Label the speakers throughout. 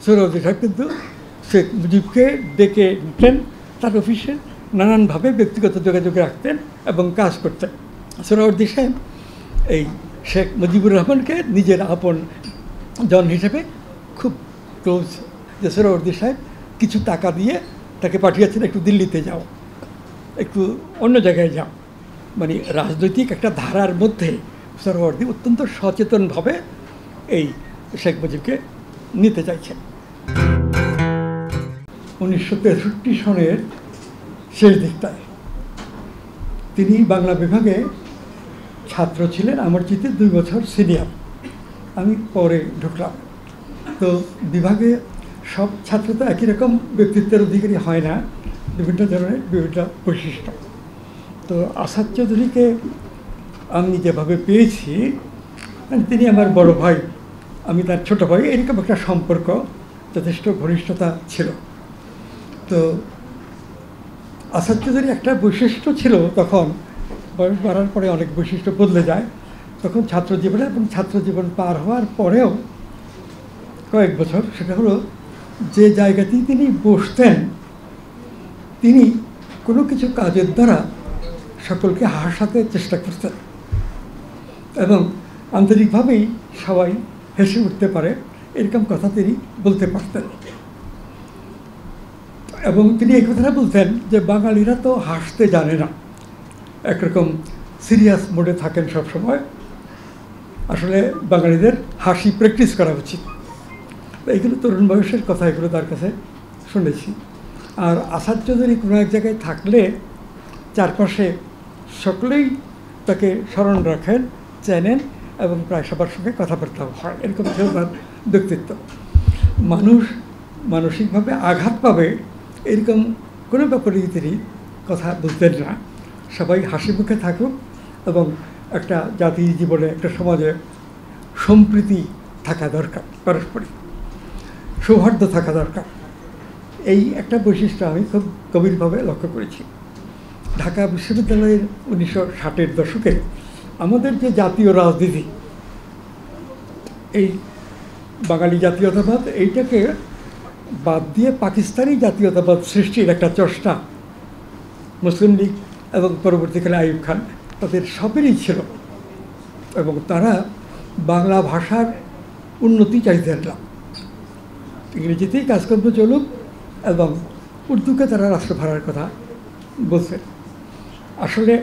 Speaker 1: সোহরাওয়ার্দী সাহেব কিন্তু শেখ মুজিবকে ডেকে নিতেন তার অফিসে, নানানভাবে ব্যক্তিগত যোগাযোগ রাখতেন এবং কাজ করতেন। সোহরাওয়ার্দী সাহেব এই শেখ মুজিবুর রহমানকে নিজের আপন জন হিসেবে খুব ক্লোজ। যে সোহরাওয়ার্দী সাহেব কিছু টাকা দিয়ে তাকে পাঠিয়েছেন, একটু দিল্লিতে যাও, একটু অন্য জায়গায় যাও। মানে রাজনৈতিক একটা ধারার মধ্যে সোহরাওয়ার্দী অত্যন্ত সচেতনভাবে এই শেখ মুজিবকে নিতে চাইছেন। 1963 সনের শেষ দিকটায় তিনি বাংলা বিভাগে ছাত্র ছিলেন, আমার চেয়ে 2 বছর সিনিয়র। আমি পরে ঢুকলাম। তো বিভাগে সব ছাত্র তো একই রকম ব্যক্তিত্বের অধিকারী হয় না, বিভিন্ন ধরনের বিভিন্ন বৈশিষ্ট্য। তো আসাদ চৌধুরীকে আমি যেভাবে পেয়েছি, মানে তিনি আমার বড় ভাই, আমি তার ছোট ভাই, এরকম একটা সম্পর্ক, যথেষ্ট ঘনিষ্ঠতা ছিল। তো আসাদ চৌধুরী একটা বৈশিষ্ট্য ছিল, তখন বয়স বাড়ার পরে অনেক বৈশিষ্ট্য বদলে যায়, তখন ছাত্র জীবনে এবং ছাত্র জীবন পার হওয়ার পরেও কয়েক বছর, সেটা হলো যে জায়গাতেই তিনি বসতেন, তিনি কোনো কিছু কাজের দ্বারা সকলকে হাসাতে চেষ্টা করতেন এবং আন্তরিকভাবেই সবাই হেসে উঠতে পারে এরকম কথা তিনি বলতে পারতেন। এবং তিনি এই কথাটা বলতেন যে বাঙালিরা তো হাসতে জানে না, একরকম সিরিয়াস মোডে থাকেন সবসময়, আসলে বাঙালিদের হাসি প্র্যাকটিস করা উচিত। এইগুলো তরুণ বয়সের কথা, এগুলো তার কাছে শুনেছি। আর আসাদ চৌধুরী কোনো এক জায়গায় থাকলে চারপাশে সকলেই তাকে স্মরণ রাখেন, চেনেন এবং প্রায় সবার সঙ্গে কথাবার্তা হয়, এরকম ছিল তার ব্যক্তিত্ব। মানুষ মানসিকভাবে আঘাত পাবে এরকম কোনো ব্যাপারে তিনি কথা বলতেন না। সবাই হাসি মুখে থাকুক এবং একটা জাতির জীবনে, একটা সমাজে সম্প্রীতি থাকা দরকার, পারস্পরিক সৌহার্দ্য থাকা দরকার। এই একটা বৈশিষ্ট্য আমি খুব গভীরভাবে লক্ষ্য করেছি। ঢাকা বিশ্ববিদ্যালয়ের 1960-এর দশকে আমাদের যে জাতীয় রাজনীতি, এই বাঙালি জাতীয়তাবাদ, এইটাকে বাদ দিয়ে পাকিস্তানি জাতীয়তাবাদ সৃষ্টির একটা চেষ্টা মুসলিম লীগ এবং পরবর্তীকালে আইয়ুব খান, তাদের সবেরই ছিল এবং তারা বাংলা ভাষার উন্নতি চাইতেন না, ইংরেজিতেই কাজকর্ম চলুক এবং উর্দুকে তারা রাষ্ট্র ভাড়ার কথা বলছেন। আসলে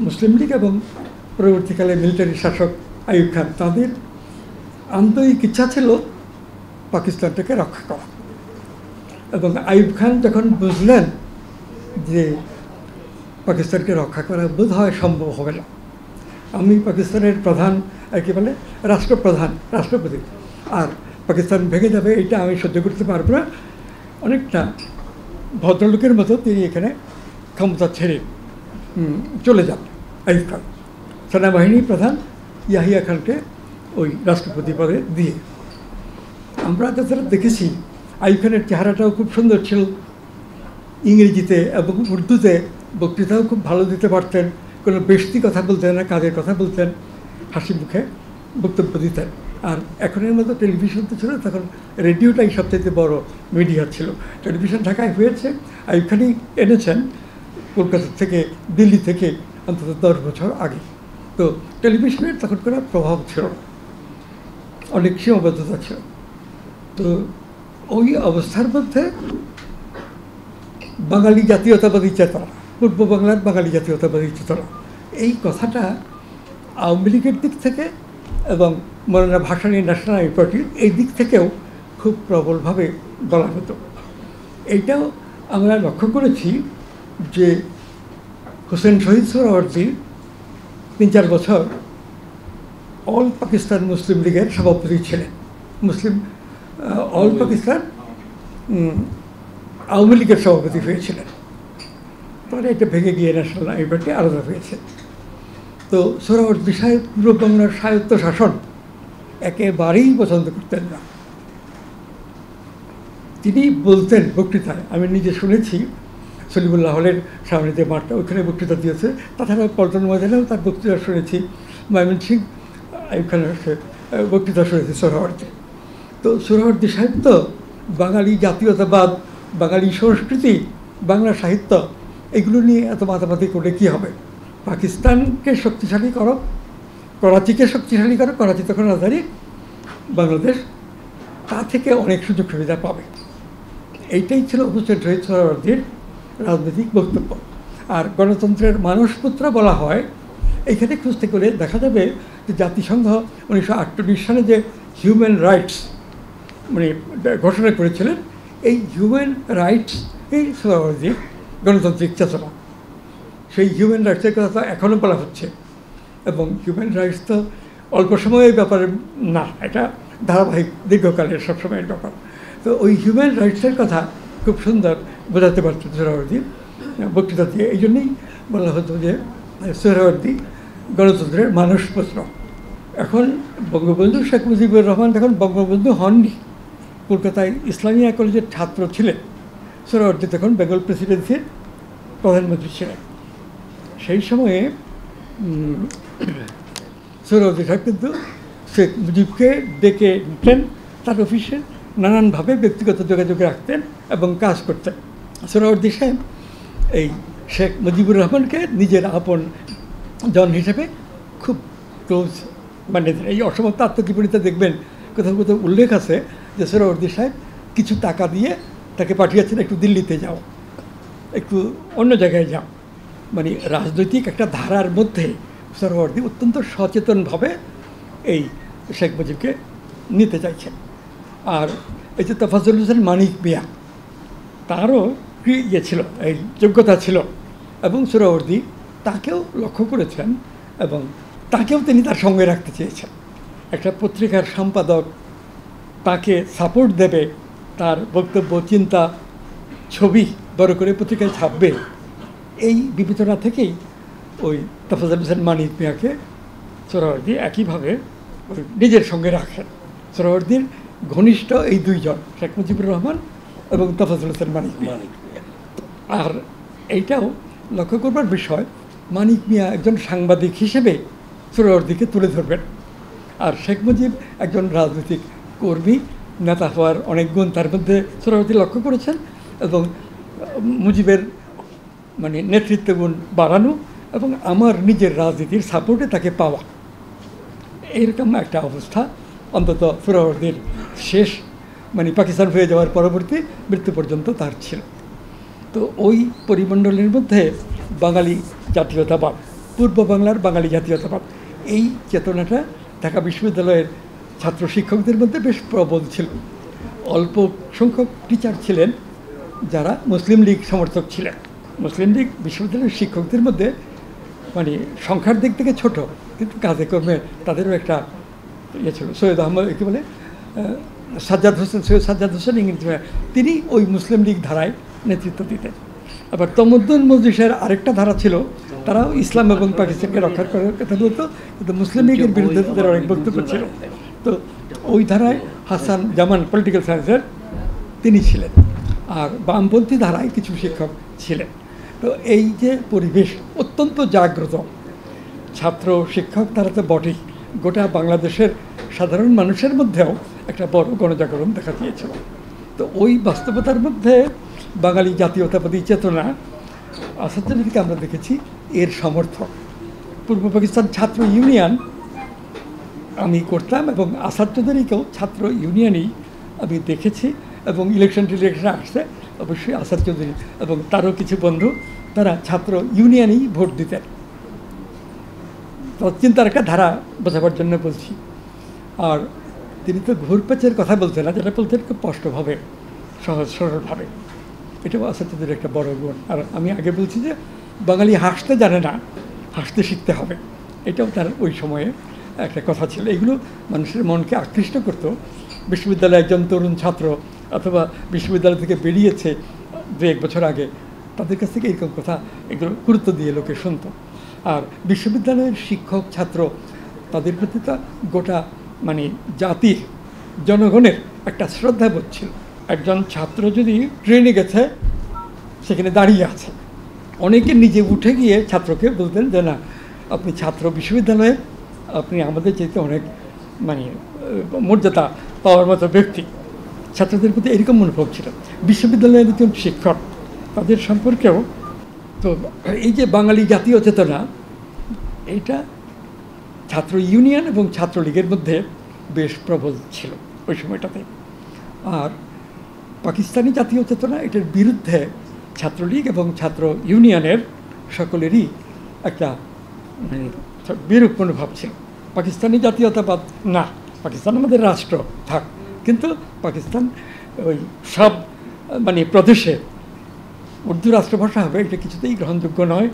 Speaker 1: মুসলিম লীগ এবং পরবর্তীকালে মিলিটারি শাসক আইয়ুব খান, তাদের আন্তরিক ইচ্ছা ছিল পাকিস্তানটাকে রক্ষা করা। এবং আইয়ুব খান যখন বুঝলেন যে পাকিস্তানকে রক্ষা করা বোধ হয় সম্ভব হবে না, আমি পাকিস্তানের প্রধান, একে বলে রাষ্ট্রপ্রধান, রাষ্ট্রপতি, আর পাকিস্তান ভেঙে যাবে এটা আমি সহ্য করতে পারবো না, অনেকটা ভদ্রলোকের মতো তিনি এখানে ক্ষমতা ছেড়ে চলে যান আইয়ুব খান, সেনাবাহিনী প্রধান ইয়াহিয়া খানকে ওই রাষ্ট্রপতি পদে দিয়ে। আমরা যতটা দেখেছি আইয়ুব খানের চেহারাটাও খুব সুন্দর ছিল, ইংরেজিতে এবং উর্দুতে বক্তৃতাও খুব ভালো দিতে পারতেন, কোনো বেশি কথা বলতেন না, কাজের কথা বলতেন, হাসি মুখে বক্তব্য দিতেন। আর এখনের মতো টেলিভিশন তো ছিল, তখন রেডিওটাই সবচেয়ে বড় মিডিয়া ছিল। টেলিভিশন ঢাকায় হয়েছে, আইয়ুব খানই এনেছেন কলকাতা থেকে, দিল্লি থেকে অন্তত 10 বছর আগে। তো টেলিভিশনের তখন কোনো প্রভাব ছিল না, অনেক সীমাবদ্ধতা ছিল। তো ওই অবস্থার মধ্যে বাঙালি জাতীয়তাবাদী চেতনা, পূর্ব বাংলার বাঙালি জাতীয়তাবাদী চেতনা, এই কথাটা আওয়ামী লীগের দিক থেকে এবং মৌলানা ভাসানী ন্যাশনাল পার্টির এই দিক থেকেও খুব প্রবলভাবে বলা হতো। এইটাও আমরা লক্ষ্য করেছি যে হোসেন শহীদ সোহরাওয়ার্দী 3-4 বছর অল পাকিস্তান মুসলিম লীগের সভাপতি ছিলেন, অল পাকিস্তান আওয়ামী লীগের সভাপতি হয়েছিলেন। পরে এটা ভেঙে গিয়ে ন্যাশনাল পার্টি আলাদা হয়েছে। তো সোহরাওয়ার্দী সাহেব পূর্ব বাংলার স্বায়ত্ত শাসন একেবারেই পছন্দ করতেন না। তিনি বলতেন বক্তৃতায়, আমি নিজে শুনেছি, সলিমুল্লাহ হলের সামনে যে মাঠটা, ওইখানে বক্তৃতা দিয়েছে, তাছাড়া পল্টন ময়দানেও তার বক্তৃতা শুনেছি, ময়মনসিং আইয়ুব খানের বক্তৃতা শুনেছি সোহরাওয়ার্দী। তো সোহরাওয়ার্দী সাহেব তো বাঙালি জাতীয়তাবাদ, বাঙালি সংস্কৃতি, বাংলা সাহিত্য এগুলো নিয়ে এত মাতামাতি করলে কী হবে? পাকিস্তানকে শক্তিশালী করো, করাচিকে শক্তিশালী করো, করাচি তখন রাজধানী, বাংলাদেশ তা থেকে অনেক সুযোগ সুবিধা পাবে। এইটাই ছিল হোসেন শহীদ সোহরাওয়ার্দীর রাজনৈতিক বক্তব্য। আর গণতন্ত্রের মানসপুত্র বলা হয়, এইখানে খুঁজতে করে দেখা যাবে যে জাতিসংঘ 1948 সালে যে হিউম্যান রাইটস মানে ঘোষণা করেছিলেন, এই হিউম্যান রাইটস এই সোহরাওয়ার্দীর গণতান্ত্রিক চেতনা। সেই হিউম্যান রাইটসের কথা তো এখনও বলা হচ্ছে, এবং হিউম্যান রাইটস তো অল্প সময়ের ব্যাপারে না, এটা ধারাবাহিক দীর্ঘকালের সবসময়ের ব্যাপার। তো ওই হিউম্যান রাইটসের কথা খুব সুন্দর বোঝাতে পারতেন সোহরাওয়ার্দী বক্তৃতা দিয়ে। এই জন্যই বলা হতো যে সোহরাওয়ার্দী গণতন্ত্রের মানসপত্র। এখন বঙ্গবন্ধু শেখ মুজিবুর রহমান যখন বঙ্গবন্ধু হননি, কলকাতায় ইসলামিয়া কলেজের ছাত্র ছিলেন, সোহরাওয়ার্দী তখন বেঙ্গল প্রেসিডেন্সির প্রধানমন্ত্রী ছিলেন। সেই সময়ে সোহরাওয়ার্দী সাহেব কিন্তু শেখ মুজিবকে ডেকে নিতেন তার অফিসে, নানানভাবে ব্যক্তিগত যোগাযোগ রাখতেন এবং কাজ করতেন। সোহরাওয়ার্দী সাহেব এই শেখ মুজিবুর রহমানকে নিজের আপন জন হিসেবে খুব ক্লোজ মানিয়েছেন। এই অসমাপ্ত আত্মজীবনীতে দেখবেন কোথাও কোথাও উল্লেখ আছে যে সোহরাওয়ার্দী সাহেব কিছু টাকা দিয়ে তাকে পাঠিয়েছেন, একটু দিল্লিতে যাও, একটু অন্য জায়গায় যাও। মানে রাজনৈতিক একটা ধারার মধ্যে সোহরাওয়ার্দী অত্যন্ত সচেতনভাবে এই শেখ মুজিবকে নিতে চাইছেন। আর এই যে তোফাজ্জল হোসেন মানিক মিয়া, তারও ইয়ে ছিল, এই যোগ্যতা ছিল, এবং সোহরাওয়ার্দী তাকেও লক্ষ্য করেছেন এবং তাকেও তিনি তার সঙ্গে রাখতে চেয়েছেন। একটা পত্রিকার সম্পাদক তাকে সাপোর্ট দেবে, তার বক্তব্য, চিন্তা, ছবি বড় করে পত্রিকায় ছাপবে, এই বিবেচনা থেকেই ওই তোফাজ্জল হোসেন মানিক মিয়াকে সোহরাওয়ার্দী একইভাবে নিজের সঙ্গে রাখেন। সোহরাওয়ার্দীর ঘনিষ্ঠ এই দুইজন, শেখ মুজিবুর রহমান এবং তোফাজ্জল হোসেন মানিক মিয়া। আর এইটাও লক্ষ্য করবার বিষয়, মানিক মিয়া একজন সাংবাদিক হিসেবে সোহরাওয়ার্দীকে তুলে ধরবেন, আর শেখ মুজিব একজন রাজনৈতিক কর্মী, নেতা হওয়ার অনেক গুণ তার মধ্যে সোহরাওয়ার্দী লক্ষ্য করেছেন, এবং মুজিবের মানে নেতৃত্ব গুণ বাড়ানো এবং আমার নিজের রাজনীতির সাপোর্টে তাকে পাওয়া, এইরকম একটা অবস্থা অন্তত সোহরাওয়ার্দীর শেষ মানে পাকিস্তান হয়ে যাওয়ার পরবর্তী মৃত্যু পর্যন্ত তার ছিল। তো ওই পরিমণ্ডলের মধ্যে বাঙালি জাতীয়তাবাদ, পূর্ব বাংলার বাঙালি জাতীয়তাবাদ, এই চেতনাটা ঢাকা বিশ্ববিদ্যালয়ের ছাত্র শিক্ষকদের মধ্যে বেশ প্রবল ছিল। অল্প সংখ্যক টিচার ছিলেন যারা মুসলিম লীগ সমর্থক ছিলেন। মুসলিম লীগ বিশ্ববিদ্যালয়ের শিক্ষকদের মধ্যে মানে সংখ্যার দিক থেকে ছোট, কিন্তু কাজে কর্মে তাদেরও একটা ইয়ে ছিল। সৈয়দ আহমদ কী বলে সাজ্জাদ হোসেন, সৈয়দ সাজ্জাদ হোসেন ইংরেজি, তিনি ওই মুসলিম লীগ ধারায় নেতৃত্ব দিতেন। আবার তমদ্দুন মজলিসের আরেকটা ধারা ছিল, তারাও ইসলাম এবং পাকিস্তানকে রক্ষা করার কথা বলতো, কিন্তু মুসলিম লীগের বিরুদ্ধে তাদের অনেক বক্তব্য ছিল। তো ওই ধারায় হাসান জামান পলিটিক্যাল সায়েন্সের তিনি ছিলেন, আর বামপন্থী ধারায় কিছু শিক্ষক ছিলেন। তো এই যে পরিবেশ অত্যন্ত জাগ্রত, ছাত্র শিক্ষক তারা তো বটেই, গোটা বাংলাদেশের সাধারণ মানুষের মধ্যেও একটা বড় গণজাগরণ দেখা দিয়েছিল। তো ওই বাস্তবতার মধ্যে বাঙালি জাতীয়তাবাদী চেতনা, আসাদ চৌধুরীকে আমরা দেখেছি এর সমর্থক। পূর্ব পাকিস্তান ছাত্র ইউনিয়ন আমি করতাম, এবং আসাদ চৌধুরীকেও ছাত্র ইউনিয়নেই আমি দেখেছি, এবং ইলেকশন টিলেকশনে আসছে অবশ্যই আসাদ চৌধুরী এবং তারও কিছু বন্ধু তারা ছাত্র ইউনিয়নেই ভোট দিতেন। তো চিন্তার একটা ধারা বোঝাবার জন্য বলছি। আর তিনি তো ঘুরপেচের কথা বলতেন না, যেটা বলতেন খুব স্পষ্টভাবে, সহজ সরলভাবে, এটাও আসাদ চৌধুরীর একটা বড় গুণ। আর আমি আগে বলছি যে বাঙালি হাসতে জানে না, হাসতে শিখতে হবে, এটাও তার ওই সময়ে একটা কথা ছিল। এগুলো মানুষের মনকে আকৃষ্ট করত। বিশ্ববিদ্যালয়ে একজন তরুণ ছাত্র অথবা বিশ্ববিদ্যালয় থেকে বেরিয়েছে 2-1 বছর আগে, তাদের কাছ থেকে এরকম কথা এগুলো গুরুত্ব দিয়ে লোকে শুনত। আর বিশ্ববিদ্যালয়ের শিক্ষক ছাত্র তাদের প্রতি তো গোটা মানে জাতির জনগণের একটা শ্রদ্ধাবোধ ছিল। একজন ছাত্র যদি ট্রেনে গেছে, সেখানে দাঁড়িয়ে আছে, অনেকে নিজে উঠে গিয়ে ছাত্রকে বলতেন যে না, আপনি ছাত্র বিশ্ববিদ্যালয়ে, আপনি আমাদের চাইতে অনেক মানে মর্যাদা পাওয়ার মতো ব্যক্তি। ছাত্রদের প্রতি এরকম মনোভাব ছিল। বিশ্ববিদ্যালয়ের একজন শিক্ষক তাদের সম্পর্কেও তো এই যে বাঙালি জাতীয় চেতনা, এইটা ছাত্র ইউনিয়ন এবং ছাত্রলীগের মধ্যে বেশ প্রবল ছিল ওই সময়টাতে। আর পাকিস্তানি জাতীয় চেতনা, এটার বিরুদ্ধে ছাত্রলীগ এবং ছাত্র ইউনিয়নের সকলেরই একটা মানে বিরূপ মনোভাব ছিল। পাকিস্তানি জাতীয়তাবাদ না, পাকিস্তান আমাদের রাষ্ট্র থাক, কিন্তু পাকিস্তান ওই সব মানে প্রদেশে উর্দু রাষ্ট্রভাষা হবে এটা কিছুতেই গ্রহণযোগ্য নয়।